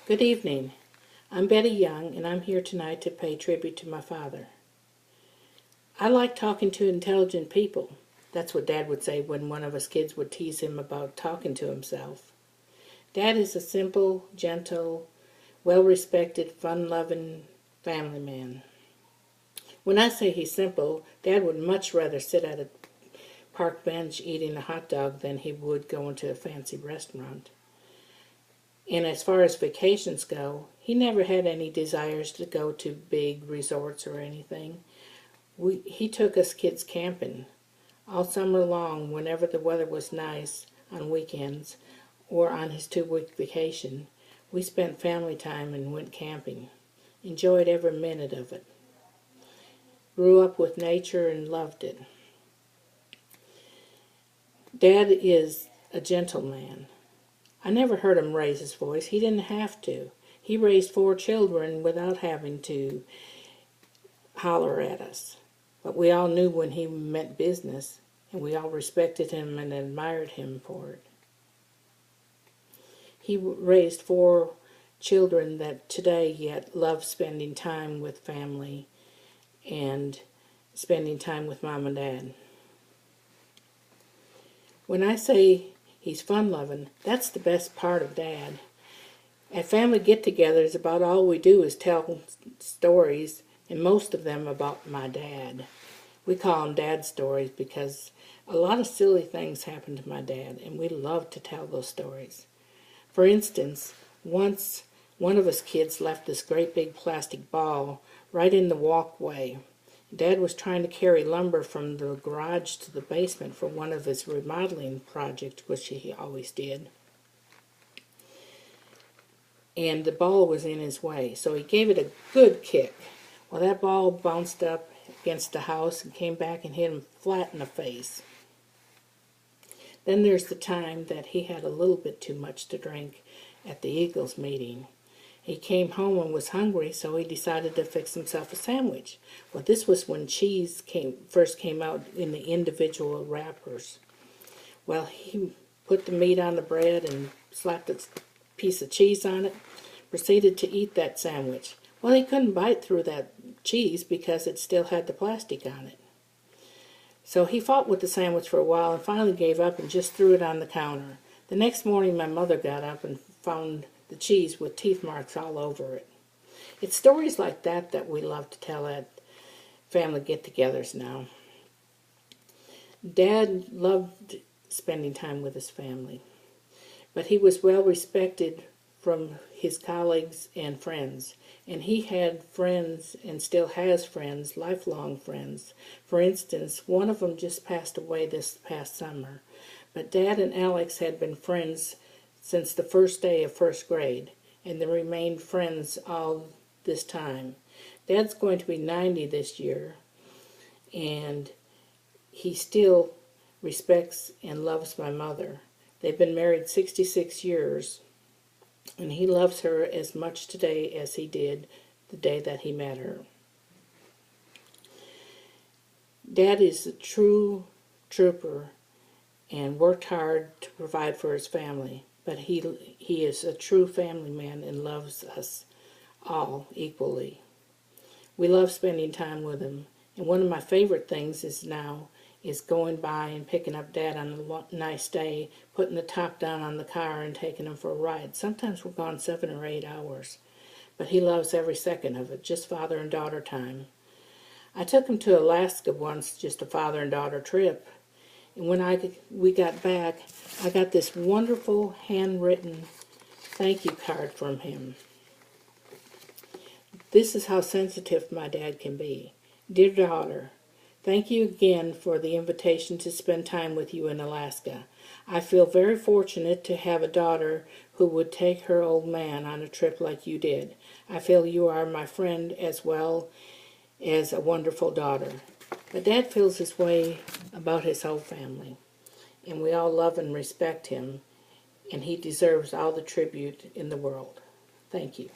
Good evening. I'm Betty Young, and I'm here tonight to pay tribute to my father. I like talking to intelligent people. That's what Dad would say when one of us kids would tease him about talking to himself. Dad is a simple, gentle, well-respected, fun-loving family man. When I say he's simple, Dad would much rather sit at a park bench eating a hot dog than he would go into a fancy restaurant. And as far as vacations go, he never had any desires to go to big resorts or anything. He took us kids camping all summer long whenever the weather was nice on weekends or on his 2-week vacation. We spent family time and went camping. Enjoyed every minute of it. Grew up with nature and loved it. Dad is a gentleman. I never heard him raise his voice. He didn't have to. He raised 4 children without having to holler at us. But we all knew when he meant business, and we all respected him and admired him for it. He raised 4 children that today yet love spending time with family and spending time with Mom and Dad. When I say he's fun-loving, that's the best part of Dad. At family get-togethers, about all we do is tell stories, and most of them about my dad. We call them dad stories because a lot of silly things happened to my dad, and we love to tell those stories. For instance, once one of us kids left this great big plastic ball right in the walkway. Dad was trying to carry lumber from the garage to the basement for one of his remodeling projects, which he always did. And the ball was in his way, so he gave it a good kick. Well, that ball bounced up against the house and came back and hit him flat in the face. Then there's the time that he had a little bit too much to drink at the Eagles meeting. He came home and was hungry, so he decided to fix himself a sandwich. Well, this was when cheese first came out in the individual wrappers. Well, he put the meat on the bread and slapped a piece of cheese on it, proceeded to eat that sandwich. Well, he couldn't bite through that cheese because it still had the plastic on it. So he fought with the sandwich for a while and finally gave up and just threw it on the counter. The next morning, my mother got up and found the cheese with teeth marks all over it. It's stories like that that we love to tell at family get-togethers now. Dad loved spending time with his family, but he was well respected from his colleagues and friends, and he had friends and still has friends, lifelong friends. For instance, one of them just passed away this past summer, but Dad and Alex had been friends since the first day of first grade, and they remained friends all this time. Dad's going to be 90 this year, and he still respects and loves my mother. They've been married 66 years, and he loves her as much today as he did the day that he met her. Dad is a true trooper and worked hard to provide for his family. But he is a true family man and loves us all equally. We love spending time with him. And one of my favorite things is going by and picking up Dad on a nice day, putting the top down on the car and taking him for a ride. Sometimes we're gone 7 or 8 hours. But he loves every second of it, just father and daughter time. I took him to Alaska once, just a father and daughter trip. And when we got back, I got this wonderful handwritten thank you card from him. This is how sensitive my dad can be. Dear daughter, thank you again for the invitation to spend time with you in Alaska. I feel very fortunate to have a daughter who would take her old man on a trip like you did. I feel you are my friend as well as a wonderful daughter. But Dad feels his way about his whole family, and we all love and respect him, and he deserves all the tribute in the world. Thank you.